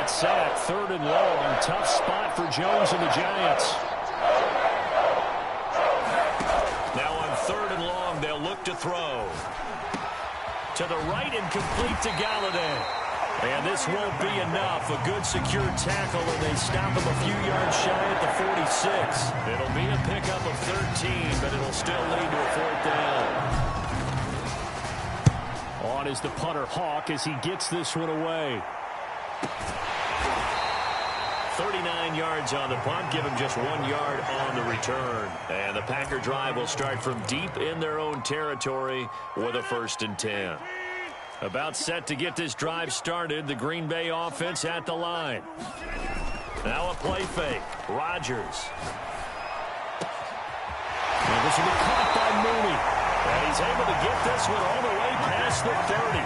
that sack. 3rd and long. Tough spot for Jones and the Giants. Now on 3rd and long, they'll look to throw. To the right and complete to Galladay. And this won't be enough. A good secure tackle, and they stop him a few yards shy at the 46. It'll be a pickup of 13, but it'll still lead to a 4th down. On is the punter, Hawk, as he gets this one away. 39 yards on the punt, give him just 1 yard on the return. And the Packer drive will start from deep in their own territory with a 1st and 10. About set to get this drive started. The Green Bay offense at the line. Now a play fake. Rodgers. And this will be caught by Mooney. And he's able to get this one all the way past the 30.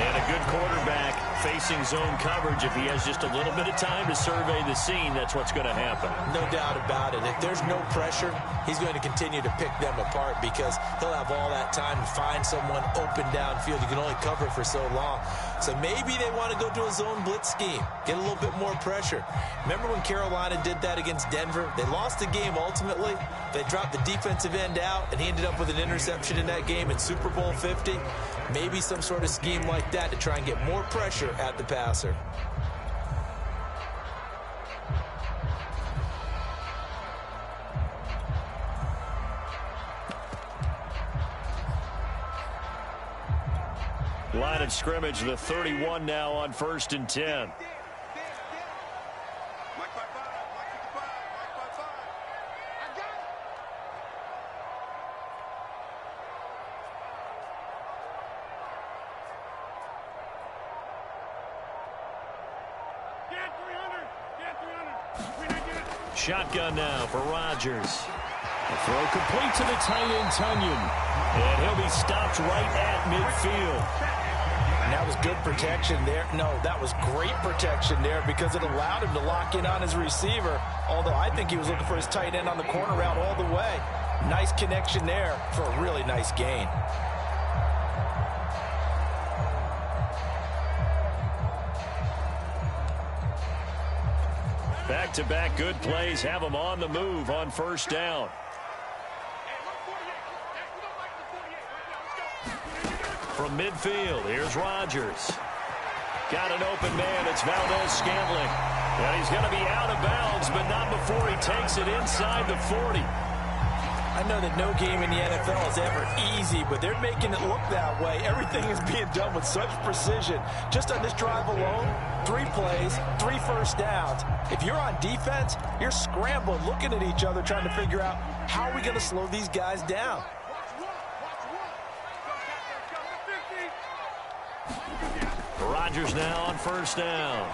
And a good quarterback facing zone coverage. If he has just a little bit of time to survey the scene, that's what's going to happen. No doubt about it. If there's no pressure, he's going to continue to pick them apart because he'll have all that time to find someone open downfield. You can only cover for so long. So maybe they want to go to a zone blitz scheme, get a little bit more pressure. Remember when Carolina did that against Denver? They lost the game ultimately. They dropped the defensive end out, and he ended up with an interception in that game in Super Bowl 50. Maybe some sort of scheme like that to try and get more pressure at the passer. Line of scrimmage, the 31 now on 1st and 10. Shotgun now for Rodgers. A throw complete to the tight end, Tunyon. And he'll be stopped right at midfield. And that was good protection there. No, that was great protection there because it allowed him to lock in on his receiver. Although I think he was looking for his tight end on the corner route all the way. Nice connection there for a really nice gain. Back-to-back good plays have them on the move on 1st down. From midfield, here's Rodgers. Got an open man, it's Valdez-Scantling. And he's going to be out of bounds, but not before he takes it inside the 40. I know that no game in the NFL is ever easy, but they're making it look that way. Everything is being done with such precision. Just on this drive alone, 3 plays, 3 first downs. If you're on defense, you're scrambling, looking at each other, trying to figure out how are we going to slow these guys down. Rodgers now on 1st down.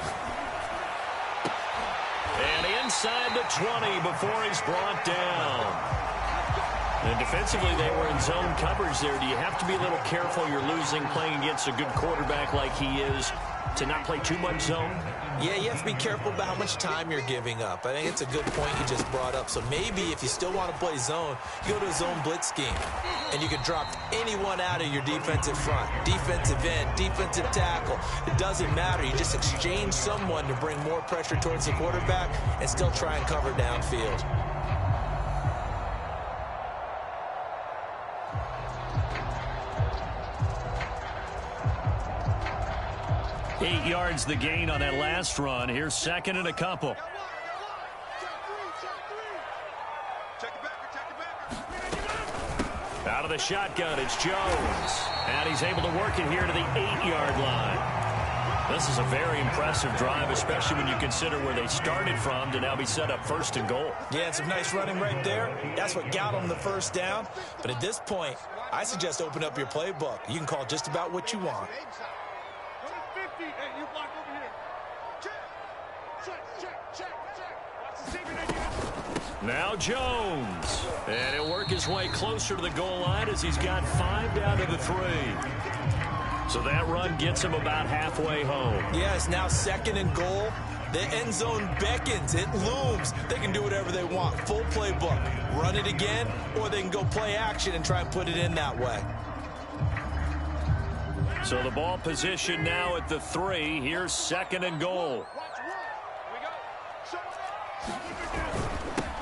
And inside the 20 before he's brought down. And defensively, they were in zone coverage there. Do you have to be a little careful? You're losing playing against a good quarterback like he is to not play too much zone? Yeah, you have to be careful about how much time you're giving up. I think it's a good point you just brought up. So maybe if you still want to play zone, you go to a zone blitz scheme. And you can drop anyone out of your defensive front. Defensive end, defensive tackle. It doesn't matter. You just exchange someone to bring more pressure towards the quarterback and still try and cover downfield. 8 yards the gain on that last run. Here's 2nd and a couple. Out of the shotgun, it's Jones. And he's able to work it here to the 8-yard line. This is a very impressive drive, especially when you consider where they started from to now be set up 1st and goal. Yeah, some nice running right there. That's what got them the 1st down. But at this point, I suggest open up your playbook. You can call just about what you want. Now Jones. And he'll work his way closer to the goal line as he's got 5 down to the 3. So that run gets him about halfway home. Yeah, it's now 2nd and goal. The end zone beckons. It looms. They can do whatever they want. Full playbook. Run it again, or they can go play action and try and put it in that way. So the ball position now at the 3. Here's 2nd and goal.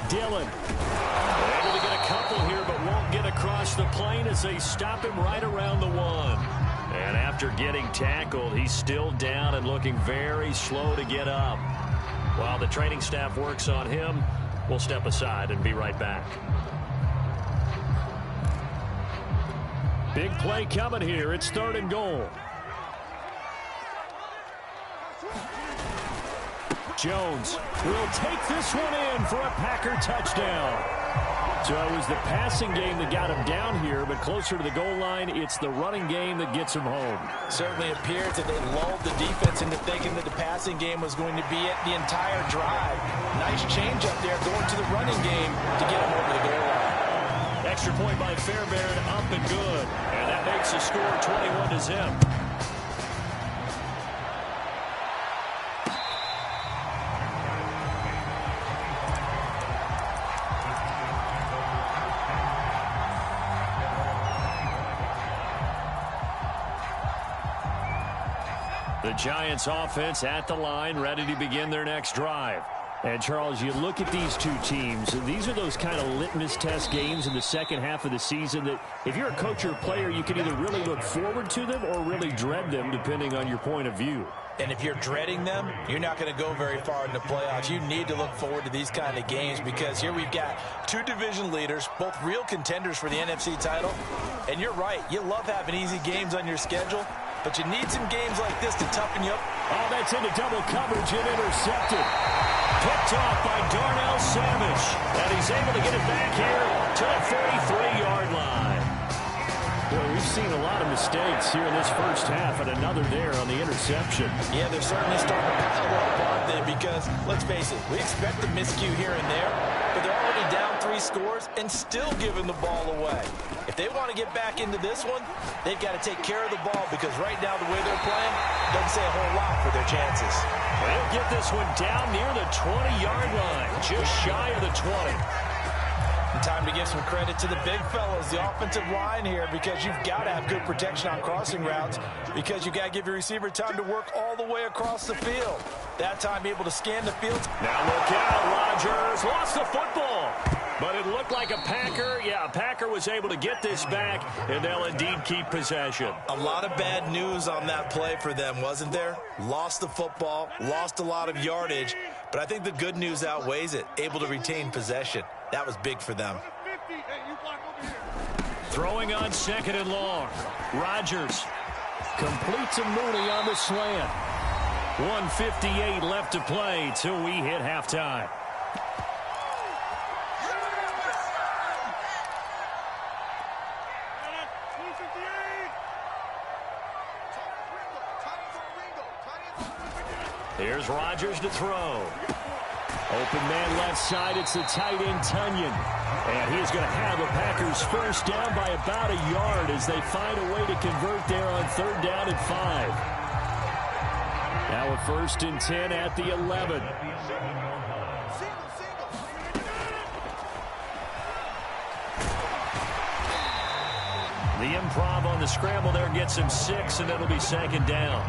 Dillon able to get a couple here, but won't get across the plane as they stop him right around the 1. And after getting tackled, he's still down and looking very slow to get up. While the training staff works on him, we'll step aside and be right back. Big play coming here. It's 3rd and goal. Jones will take this one in for a Packer touchdown. So it was the passing game that got him down here, but closer to the goal line, it's the running game that gets him home. Certainly appears that they lulled the defense into thinking that the passing game was going to be it the entire drive. Nice change up there going to the running game to get him over the goal line. Extra point by Fairbairn, up and good. And that makes the score 21-0. The Giants offense at the line, ready to begin their next drive. And, Charles, you look at these two teams, these are those kind of litmus test games in the second half of the season that if you're a coach or a player, you can either really look forward to them or really dread them, depending on your point of view. And if you're dreading them, you're not going to go very far in the playoffs. You need to look forward to these kind of games because here we've got two division leaders, both real contenders for the NFC title. And you're right, you love having easy games on your schedule, but you need some games like this to toughen you up. Oh, that's into double coverage and intercepted. Picked off by Darnell Savage. And he's able to get it back here to the 43-yard line. Boy, we've seen a lot of mistakes here in this first half, and another there on the interception. Yeah, they're certainly starting to pile up, aren't they? Because, let's face it, we expect a miscue here and there, but they're already down 3 scores and still giving the ball away. If they want to get back into this one, they've got to take care of the ball because right now the way they're playing doesn't say a whole lot for their chances. They'll get this one down near the 20-yard line, just shy of the 20. And time to give some credit to the big fellas, the offensive line here, because you've got to have good protection on crossing routes because you've got to give your receiver time to work all the way across the field. That time able to scan the field. Now look out, Rodgers lost the football. But it looked like a Packer. Yeah, a Packer was able to get this back, and they'll indeed keep possession. A lot of bad news on that play for them, wasn't there? Lost the football, lost a lot of yardage, but I think the good news outweighs it. Able to retain possession. That was big for them. Throwing on 2nd and long. Rodgers completes a Mooney on the slant. 1:58 left to play till we hit halftime. Here's Rodgers to throw. Open man left side. It's the tight end, Tunyon. And he's going to have the Packers first down by about a yard as they find a way to convert there on 3rd down and 5. Now a 1st and 10 at the 11. The improv on the scramble there gets him 6, and it'll be 2nd down.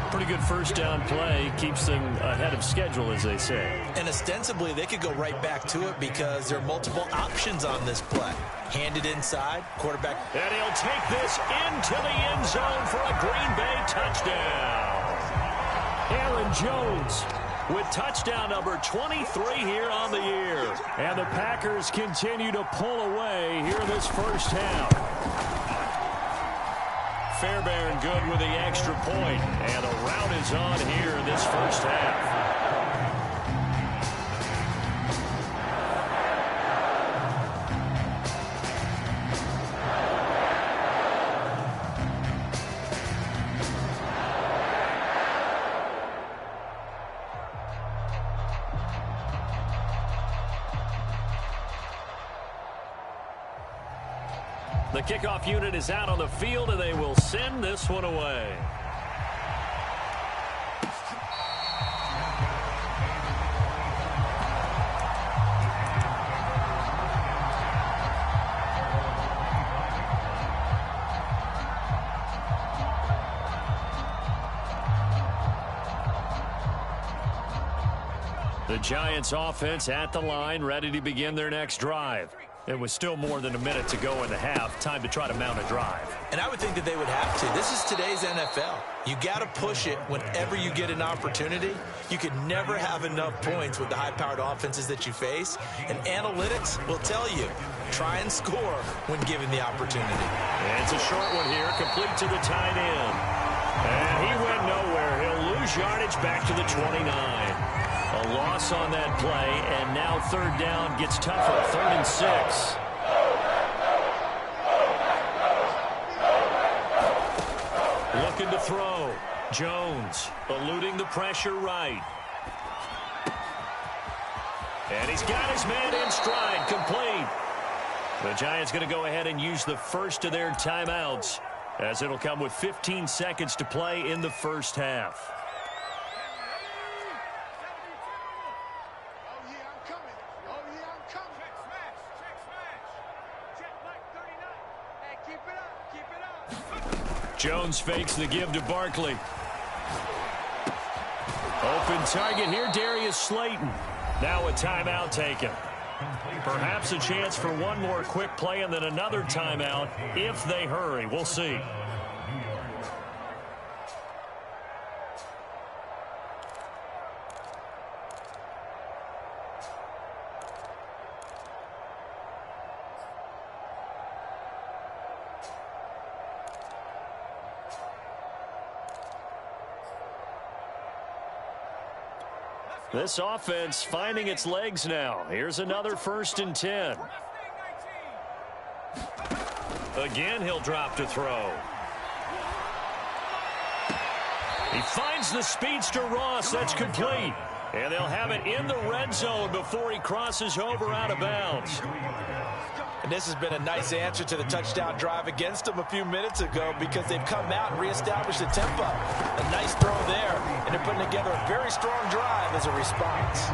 Pretty good first down play. Keeps them ahead of schedule, as they say. And ostensibly, they could go right back to it because there are multiple options on this play. Hand it inside, quarterback. And he'll take this into the end zone for a Green Bay touchdown. Aaron Jones with touchdown number 23 here on the year. And the Packers continue to pull away here in this first half. Fairbairn good with the extra point, and the rout is on here in this first half. The kickoff unit is out on the field, and they will send this one away. The Giants offense at the line, ready to begin their next drive. It was still more than a minute to go in the half. Time to try to mount a drive. And I would think that they would have to. This is today's NFL. You got to push it whenever you get an opportunity. You could never have enough points with the high-powered offenses that you face. And analytics will tell you, try and score when given the opportunity. And it's a short one here, complete to the tight end. And he went nowhere. He'll lose yardage back to the 29. A loss on that play, and now third down gets tougher. 3rd and 6. Looking to throw. Jones eluding the pressure right. And he's got his man in stride, complete. The Giants going to go ahead and use the first of their timeouts, as it'll come with 15 seconds to play in the first half. Jones fakes the give to Barkley. Open target here, Darius Slayton. Now a timeout taken. Perhaps a chance for one more quick play and then another timeout if they hurry. We'll see. This offense finding its legs now. Here's another 1st and 10. Again, he'll drop to throw. He finds the speedster Ross. That's complete. And they'll have it in the red zone before he crosses over out of bounds. And this has been a nice answer to the touchdown drive against them a few minutes ago, because they've come out and reestablished the tempo. A nice throw there, and they're putting together a very strong drive as a response.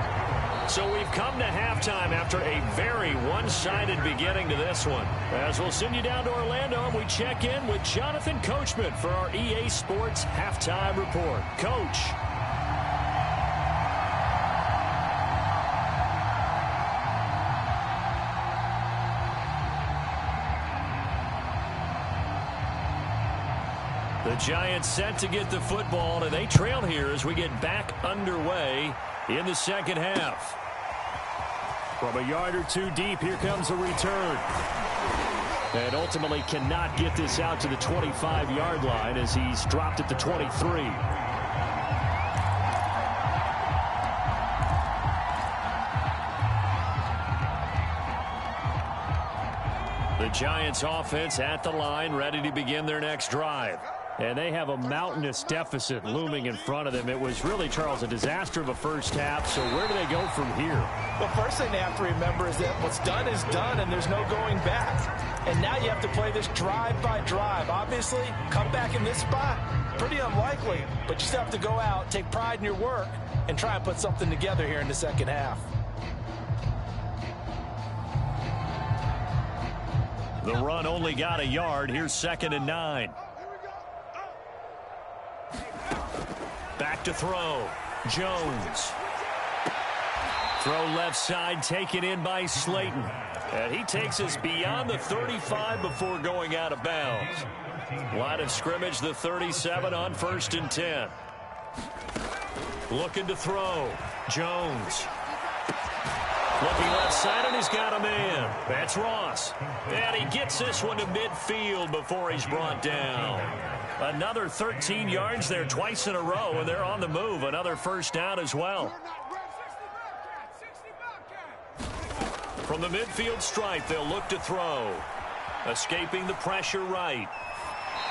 So we've come to halftime after a very one-sided beginning to this one. As we'll send you down to Orlando, and we check in with Jonathan Coachman for our EA Sports Halftime Report. Coach. The Giants set to get the football, and they trail here as we get back underway in the second half. From a yard or two deep, here comes a return. And ultimately cannot get this out to the 25-yard line as he's dropped at the 23. The Giants offense at the line, ready to begin their next drive. And they have a mountainous deficit looming in front of them. It was really, Charles, a disaster of a first half. So where do they go from here? Well, first thing they have to remember is that what's done is done, and there's no going back. And now you have to play this drive by drive. Obviously, come back in this spot, pretty unlikely. But you still have to go out, take pride in your work, and try and put something together here in the second half. The run only got a yard. Here's 2nd and 9. Back to throw. Jones. Throw left side, taken in by Slayton. And he takes us beyond the 35 before going out of bounds. Line of scrimmage, the 37 on 1st and 10. Looking to throw. Jones. Looking left side, and he's got a man. That's Ross. And he gets this one to midfield before he's brought down. Another 13 yards there twice in a row, and they're on the move. Another first down as well. From the midfield stripe, they'll look to throw. Escaping the pressure right.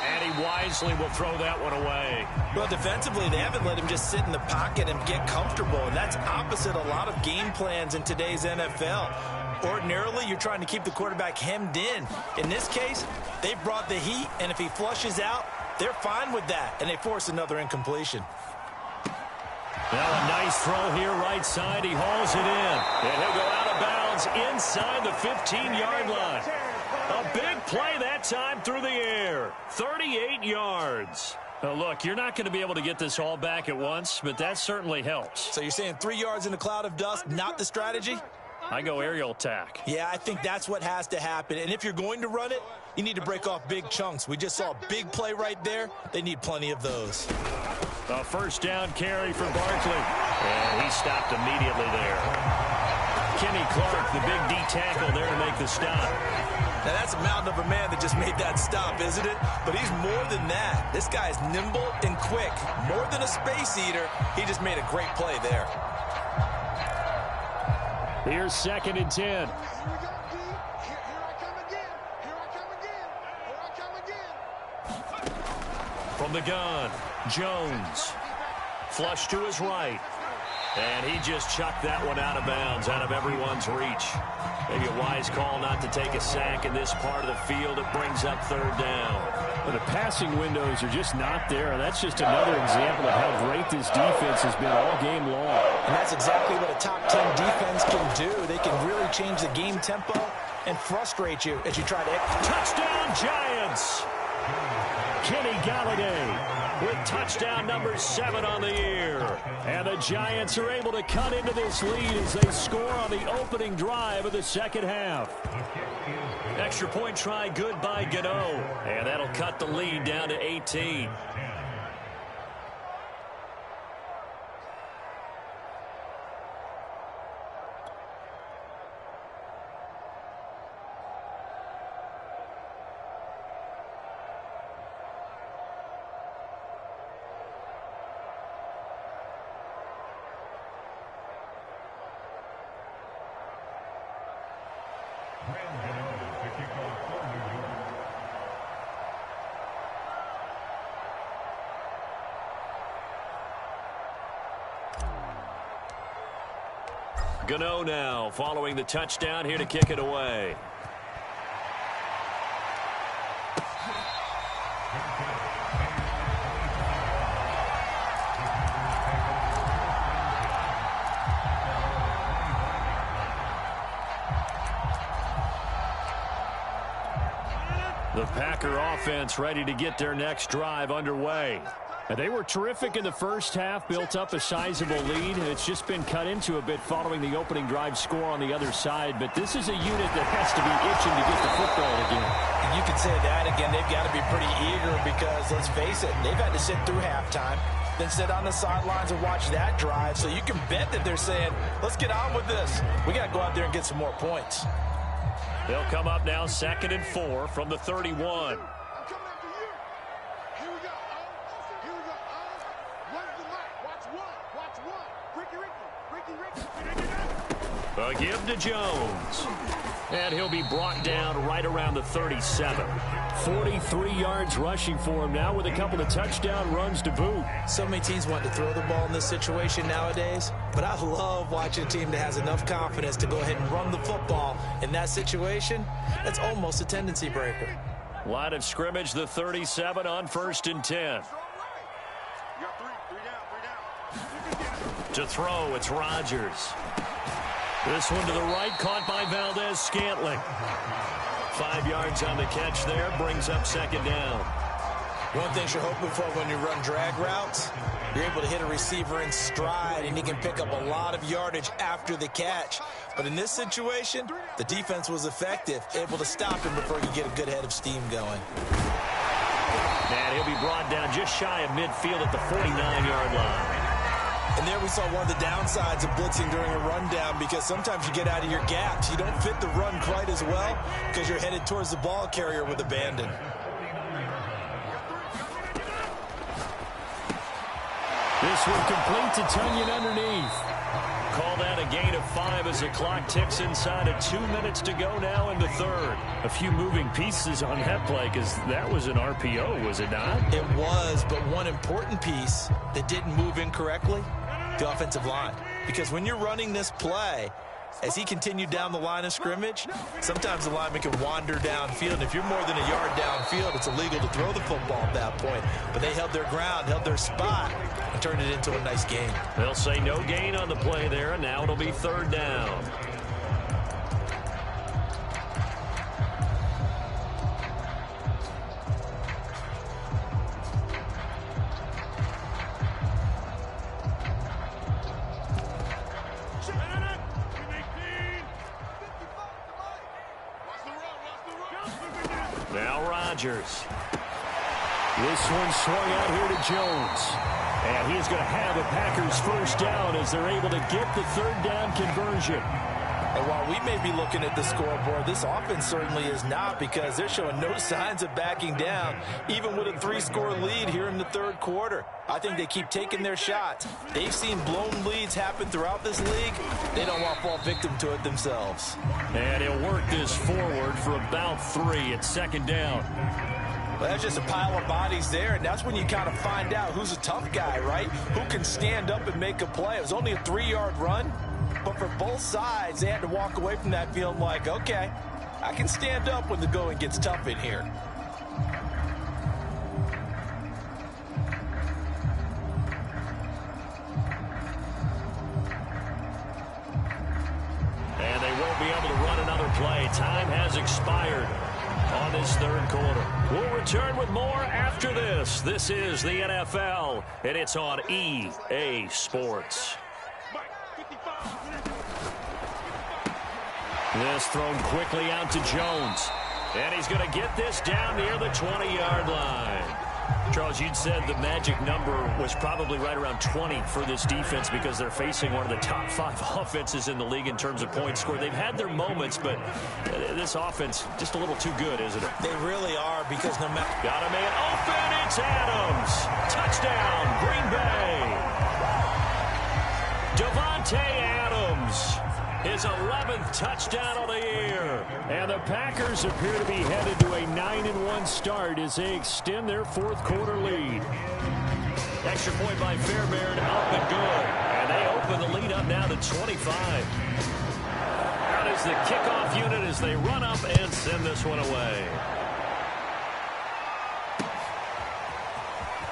And he wisely will throw that one away. Well, defensively, they haven't let him just sit in the pocket and get comfortable, and that's opposite a lot of game plans in today's NFL. Ordinarily, you're trying to keep the quarterback hemmed in. In this case, they brought the heat, and if he flushes out, they're fine with that, and they force another incompletion. Now a nice throw here right side. He hauls it in, and he'll go out of bounds inside the 15-yard line. A big play that time through the air. 38 yards. Well, look, you're not going to be able to get this all back at once, but that certainly helps. So you're saying 3 yards in a cloud of dust, not the strategy? I go aerial attack. Yeah, I think that's what has to happen. And if you're going to run it, you need to break off big chunks. We just saw a big play right there. They need plenty of those. A first down carry for Barkley. And he stopped immediately there. Kenny Clark, the big D tackle there to make the stop. Now, that's a mountain of a man that just made that stop, isn't it? But he's more than that. This guy's nimble and quick. More than a space eater, he just made a great play there. Here's 2nd and 10. From the gun, Jones. Flush to his right. And he just chucked that one out of bounds, out of everyone's reach. Maybe a wise call not to take a sack in this part of the field. It brings up 3rd down. But the passing windows are just not there. That's just another example of how great this defense has been all game long. And that's exactly what a top 10 defense can do. They can really change the game tempo and frustrate you as you try to... Touchdown, Giants! Kenny Galladay with touchdown number 7 on the year. And the Giants are able to cut into this lead as they score on the opening drive of the second half. Extra point try good by Gano. And that'll cut the lead down to 18. Gano now following the touchdown here to kick it away. The Packer offense ready to get their next drive underway. They were terrific in the first half, built up a sizable lead, and it's just been cut into a bit following the opening drive score on the other side. But this is a unit that has to be itching to get the football again. And you can say that again. They've got to be pretty eager because, let's face it, they've had to sit through halftime, then sit on the sidelines and watch that drive. So you can bet that they're saying, let's get on with this. We got to go out there and get some more points. They'll come up now 2nd and 4 from the 31. A give to Jones. And he'll be brought down right around the 37. 43 yards rushing for him now with a couple of touchdown runs to boot. So many teams want to throw the ball in this situation nowadays, but I love watching a team that has enough confidence to go ahead and run the football. In that situation, that's almost a tendency breaker. Line of scrimmage, the 37 on 1st and 10. To throw, it's Rodgers. This one to the right, caught by Valdez-Scantling. 5 yards on the catch there, brings up 2nd down. One thing you're hoping for when you run drag routes, you're able to hit a receiver in stride, and he can pick up a lot of yardage after the catch. But in this situation, the defense was effective, able to stop him before he could get a good head of steam going. And he'll be brought down just shy of midfield at the 49-yard line. And there we saw one of the downsides of blitzing during a rundown, because sometimes you get out of your gaps. You don't fit the run quite as well because you're headed towards the ball carrier with abandon. This one complete to Tunyon underneath. Call that a gain of 5 as the clock ticks inside of 2 minutes to go now in the third. A few moving pieces on that play because that was an RPO, was it not? It was, but one important piece that didn't move incorrectly, the offensive line. Because when you're running this play, as he continued down the line of scrimmage, sometimes the lineman can wander downfield. And if you're more than a yard downfield, it's illegal to throw the football at that point. But they held their ground, held their spot, and turned it into a nice game. They'll say no gain on the play there, and now it'll be 3rd down. Rodgers. This one swung out here to Jones. And he is going to have a Packers first down as they're able to get the third down conversion. And while we may be looking at the scoreboard, this offense certainly is not, because they're showing no signs of backing down, even with a 3-score lead here in the third quarter. I think they keep taking their shots. They've seen blown leads happen throughout this league. They don't want to fall victim to it themselves. And he'll work this forward for about 3 at second down. Well, that's just a pile of bodies there, and that's when you kind of find out who's a tough guy, right? Who can stand up and make a play. It was only a 3-yard run. But for both sides, they had to walk away from that feeling like, okay, I can stand up when the going gets tough in here. And they won't be able to run another play. Time has expired on this third quarter. We'll return with more after this. This is the NFL, and it's on EA Sports. This thrown quickly out to Jones. And he's going to get this down near the 20-yard line. Charles, you'd said the magic number was probably right around 20 for this defense because they're facing one of the top 5 offenses in the league in terms of points scored. They've had their moments, but this offense just a little too good, isn't it? They really are, because no matter... Got a man open. It's Adams. Touchdown, Green Bay. Davante Adams. His 11th touchdown of the year. And the Packers appear to be headed to a 9-1 start as they extend their fourth quarter lead. Extra point by Fairbairn, up and good. And they open the lead up now to 25. Out is the kickoff unit as they run up and send this one away.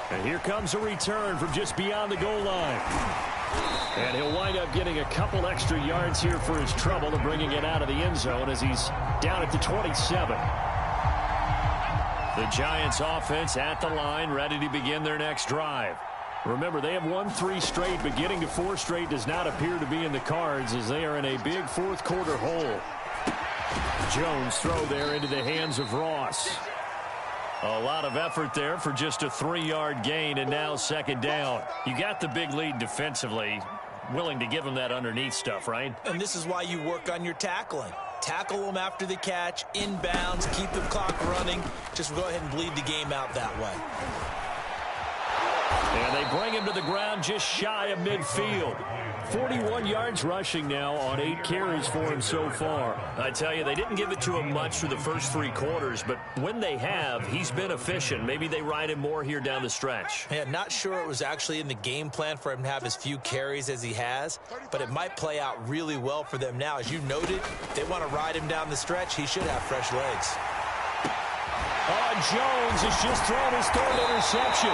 And here comes a return from just beyond the goal line. And he'll wind up getting a couple extra yards here for his trouble and bringing it out of the end zone as he's down at the 27. The Giants offense at the line, ready to begin their next drive. Remember, they have won 3 straight, but getting to 4 straight does not appear to be in the cards as they are in a big fourth quarter hole. Jones throw there into the hands of Ross. A lot of effort there for just a 3-yard gain, and now second down. You got the big lead defensively, willing to give them that underneath stuff, right? And this is why you work on your tackling. Tackle them after the catch, inbounds, keep the clock running. Just go ahead and bleed the game out that way. And they bring him to the ground just shy of midfield. 41 yards rushing now on 8 carries for him so far. I tell you, they didn't give it to him much for the first 3 quarters, but when they have, he's been efficient. Maybe they ride him more here down the stretch. Yeah, not sure it was actually in the game plan for him to have as few carries as he has, but it might play out really well for them now. As you noted, if they want to ride him down the stretch, he should have fresh legs. Jones has just thrown his 3rd interception.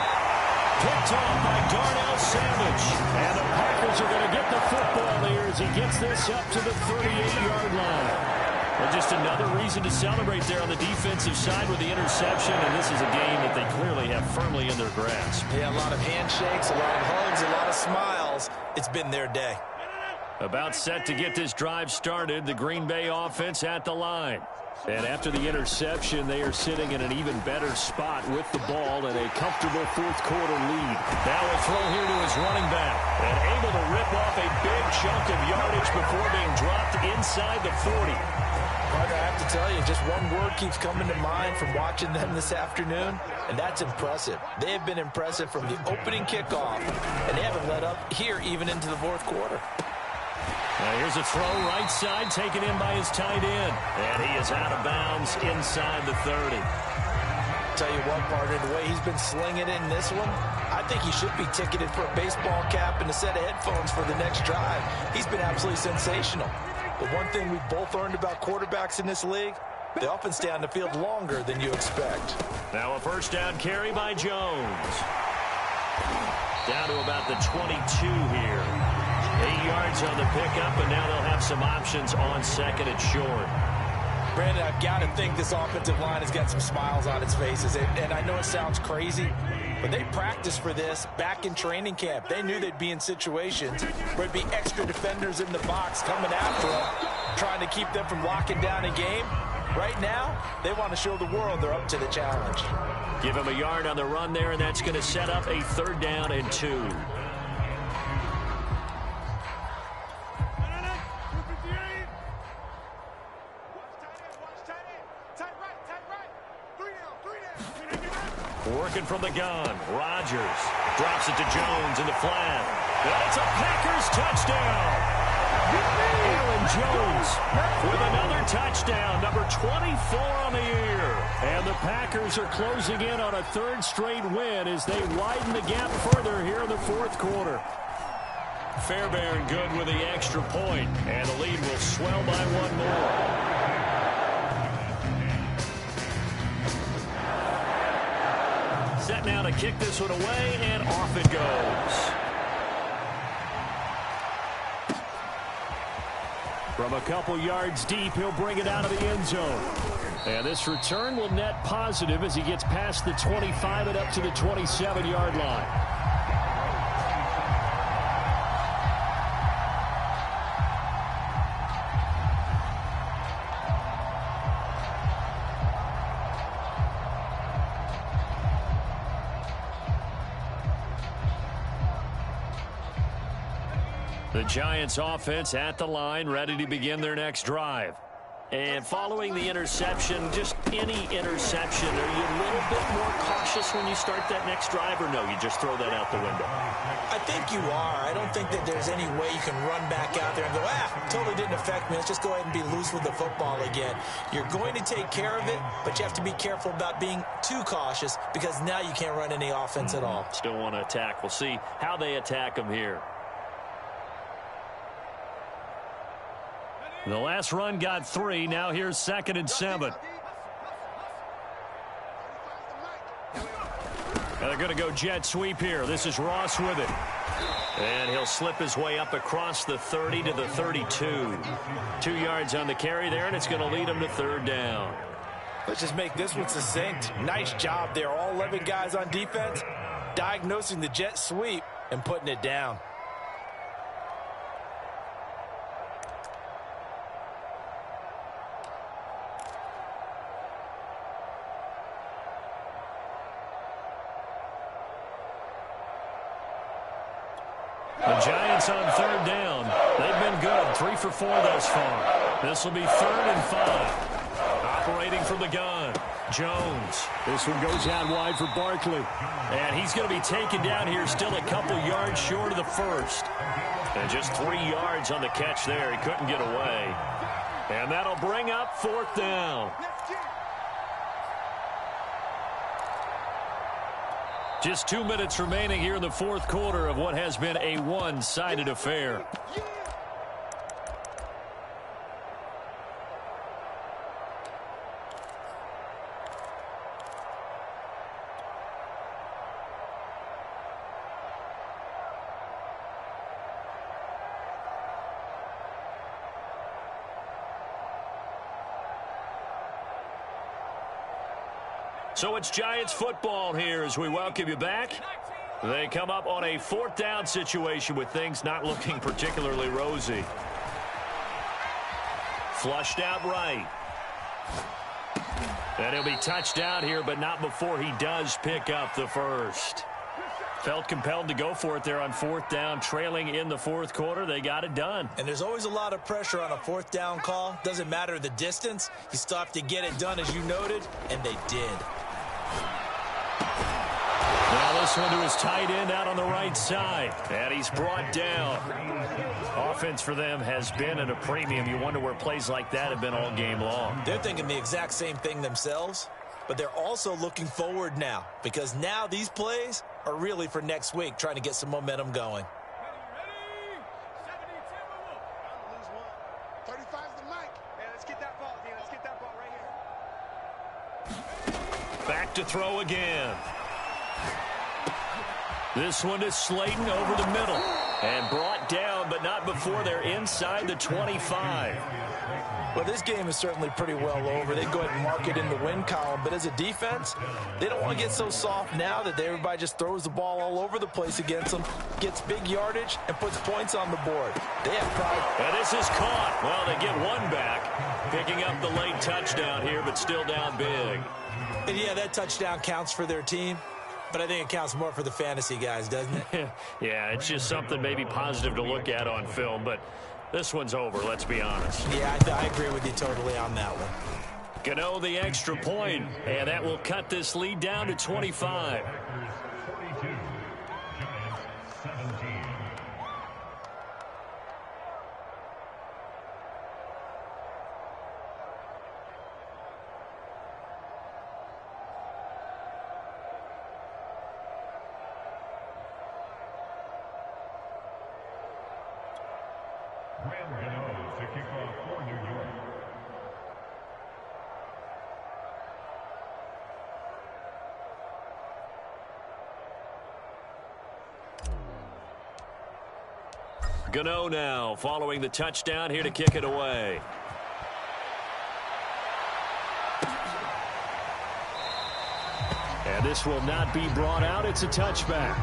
Picked off by Darnell Savage. And the Packers are going to get the football here as he gets this up to the 38-yard line. And just another reason to celebrate there on the defensive side with the interception. And this is a game that they clearly have firmly in their grasp. Yeah, a lot of handshakes, a lot of hugs, a lot of smiles. It's been their day. About set to get this drive started, the Green Bay offense at the line. And after the interception, they are sitting in an even better spot with the ball and a comfortable fourth quarter lead. Now a throw here to his running back. And able to rip off a big chunk of yardage before being dropped inside the 40. But I have to tell you, just one word keeps coming to mind from watching them this afternoon, and that's impressive. They have been impressive from the opening kickoff, and they haven't let up here even into the fourth quarter. Now here's a throw right side taken in by his tight end. And he is out of bounds inside the 30. Tell you what, partner, the way he's been slinging it in this one, I think he should be ticketed for a baseball cap and a set of headphones for the next drive. He's been absolutely sensational. The one thing we've both learned about quarterbacks in this league, they often stay on the field longer than you expect. Now a first down carry by Jones. Down to about the 22 here. 8 yards on the pickup, and now they'll have some options on second and short. Brandon, I've got to think this offensive line has got some smiles on its faces. And I know it sounds crazy, but they practiced for this back in training camp. They knew they'd be in situations where there'd be extra defenders in the box coming after them, trying to keep them from locking down a game. Right now, they want to show the world they're up to the challenge. Give him a yard on the run there, and that's going to set up a 3rd down and 2. Working from the gun. Rodgers drops it to Jones in the flat. That's a Packers touchdown. Aaron Jones with another touchdown, number 24 on the year. And the Packers are closing in on a 3rd straight win as they widen the gap further here in the 4th quarter. Fairbairn good with the extra point, and the lead will swell by 1 more. Set now to kick this one away, and off it goes. From a couple yards deep, he'll bring it out of the end zone. And this return will net positive as he gets past the 25 and up to the 27-yard line. The Giants offense at the line, ready to begin their next drive. And following the interception, just any interception, are you a little bit more cautious when you start that next drive, or no, you just throw that out the window? I think you are. I don't think that there's any way you can run back out there and go, totally didn't affect me. Let's just go ahead and be loose with the football again. You're going to take care of it, but you have to be careful about being too cautious because now you can't run any offense at all. Still want to attack. We'll see how they attack them here. The last run got 3. Now here's 2nd and 7. And they're going to go jet sweep here. This is Ross with it. And he'll slip his way up across the 30 to the 32. 2 yards on the carry there, and it's going to lead him to 3rd down. Let's just make this one succinct. Nice job there. All 11 guys on defense diagnosing the jet sweep and putting it down. The Giants on 3rd down. They've been good. 3 for 4 thus far. This will be 3rd and 5. Operating from the gun. Jones. This one goes out wide for Barkley. And he's going to be taken down here, still a couple yards short of the 1st. And just 3 yards on the catch there. He couldn't get away. And that'll bring up 4th down. Just 2 minutes remaining here in the 4th quarter of what has been a one-sided affair. So it's Giants football here as we welcome you back. They come up on a 4th down situation with things not looking particularly rosy. Flushed out right. And he'll be touched out here, but not before he does pick up the 1st. Felt compelled to go for it there on 4th down, trailing in the 4th quarter. They got it done. And there's always a lot of pressure on a 4th down call. Doesn't matter the distance. You still have to get it done, as you noted, and they did. Now this one to his tight end out on the right side. And he's brought down. Offense for them has been at a premium. You wonder where plays like that have been all game long. They're thinking the exact same thing themselves, but they're also looking forward now because now these plays are really for next week, trying to get some momentum going. Back to throw again. This one is Slayton over the middle. And brought down, but not before they're inside the 25. Well, this game is certainly pretty well over. They go ahead and mark it in the win column. But as a defense, they don't want to get so soft now that everybody just throws the ball all over the place against them, gets big yardage, and puts points on the board. They have pride. And this is caught. Well, they get one back, picking up the late touchdown here, but still down big. And yeah, that touchdown counts for their team. But I think it counts more for the fantasy guys, doesn't it? Yeah, it's just something maybe positive to look at on film, but this one's over, let's be honest. Yeah, I agree with you totally on that one. Gano the extra point, and that will cut this lead down to 25. Gano now following the touchdown here to kick it away. And this will not be brought out. It's a touchback.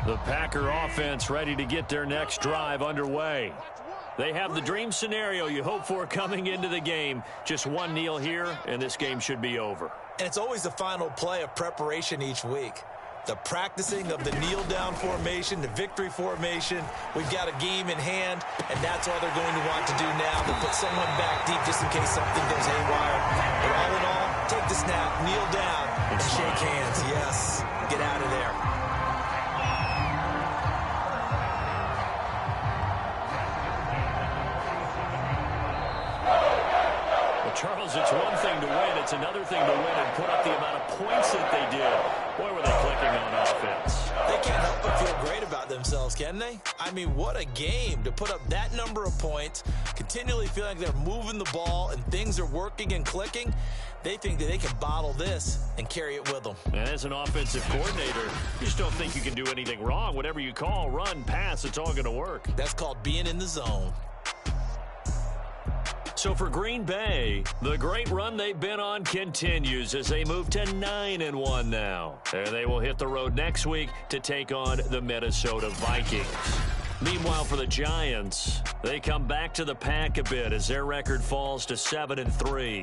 The Packer offense ready to get their next drive underway. They have the dream scenario you hope for coming into the game. Just one kneel here, and this game should be over. And it's always the final play of preparation each week. The practicing of the kneel-down formation, the victory formation. We've got a game in hand, and that's all they're going to want to do now. They'll put someone back deep just in case something goes haywire. But all in all, take the snap, kneel down, and shake hands. Yes, get out of there. Charles, it's one thing to win. It's another thing to win and put up the amount of points that they did. Boy, were they clicking on offense. They can't help but feel great about themselves, can they? I mean, what a game to put up that number of points, continually feeling like they're moving the ball and things are working and clicking. They think that they can bottle this and carry it with them. And as an offensive coordinator, you just don't think you can do anything wrong. Whatever you call, run, pass, it's all going to work. That's called being in the zone. So for Green Bay, the great run they've been on continues as they move to 9-1 now. And they will hit the road next week to take on the Minnesota Vikings. Meanwhile, for the Giants, they come back to the pack a bit as their record falls to 7-3.